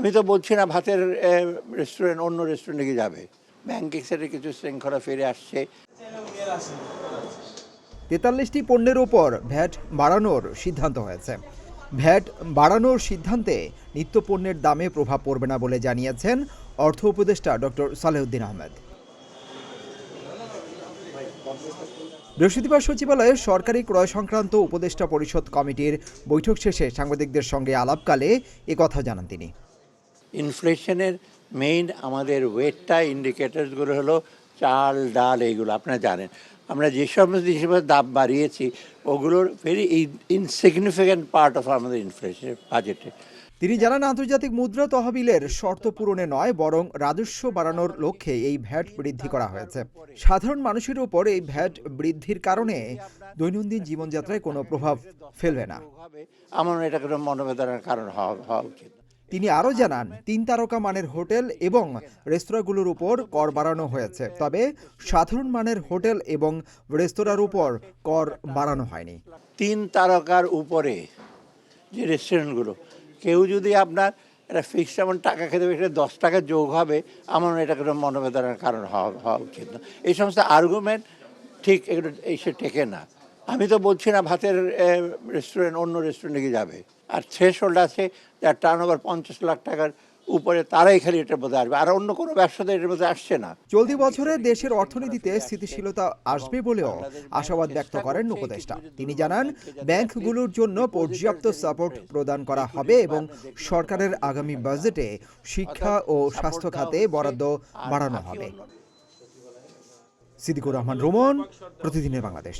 আমি তো বলছি না ভাতের রেস্টুরেন্ট অন্য রেস্টুরেন্টে গিয়ে যাবে। ব্যাংকিং সেক্টরে কিছু শৃঙ্খলা ফিরে আসছে। ৪৩টি পণ্যের ওপর ভ্যাট বাড়ানোর সিদ্ধান্ত হয়েছে। ভ্যাট বাড়ানোর সিদ্ধান্তে নিত্যপণ্যের দামে প্রভাব পড়বে না বলে জানিয়েছেন অর্থ উপদেষ্টা ডক্টর সালেহউদ্দিন আহমেদ। বৃহস্পতিবার সচিবালয়ে সরকারি ক্রয় সংক্রান্ত উপদেষ্টা পরিষদ কমিটির বৈঠক শেষে সাংবাদিকদের সঙ্গে আলাপকালে একথা জানান তিনি। ইনফ্লেশনের মেইন আমাদের ওয়েটটা ইন্ডিকেটরসগুলো হলো চাল, ডাল, এইগুলো আপনারা জানেন। আমরা যে সমস্ত জিনিসের দাম বাড়িয়েছি ওগুলোর ভেরি ইনসিগনিফিক্যান্ট পার্ট অফ আমাদের ইনফ্লেশনের বাজেটে। তিনি জানান, আন্তর্জাতিক মুদ্রা তহবিলের শর্ত পূরণে নয় বরং রাজস্ব বাড়ানোর লক্ষ্যে এই ভ্যাট বৃদ্ধি করা হয়েছে। সাধারণ মানুষের উপর এই ভ্যাট বৃদ্ধির কারণে দৈনন্দিন জীবনযাত্রায় কোনো প্রভাব ফেলবে না। আমার এটা কোনো মনোবেদনার কারণ হওয়া উচিত। তিনি আরও জানান, ৩ তারকা মানের হোটেল এবং রেস্তোরাঁগুলোর উপর কর বাড়ানো হয়েছে, তবে সাধারণ মানের হোটেল এবং রেস্তোরাঁর উপর কর বাড়ানো হয়নি। ৩ তারকার উপরে যে রেস্টুরেন্টগুলো কেউ যদি আপনার একটা ফিক্সড অ্যামাউন্ট টাকা খেতে সেটা 10 টাকা যোগ হবে, আমার এটা কোনো মনোবেদনার কারণ হওয়া উচিত না। এই সমস্ত আর্গুমেন্ট ঠিক এগুলো এসে টেকে না। আমি তো বলছি না ভাতের রেস্টুরেন্ট অন্য রেস্টুরেন্টে গিয়ে যাবে। আর থ্রেশহোল্ড আছে যার টার্নওভার 50 লাখ টাকার উপরে, তারাই খালি এটার মধ্যে আসবে, আর অন্য কোনো ব্যবসাতে এটার মধ্যে আসছে না। চলতি বছরে দেশের অর্থনীতিতে স্থিতিশীলতা আসবে বলেও আশাবাদ ব্যক্ত করেন উপদেষ্টা। তিনি জানান, ব্যাংকগুলোর জন্য পর্যাপ্ত সাপোর্ট প্রদান করা হবে এবং সরকারের আগামী বাজেটে শিক্ষা ও স্বাস্থ্য খাতে বরাদ্দ বাড়ানো হবে। সিদ্দিকুর রহমান রোমন, প্রতিদিনের বাংলাদেশ।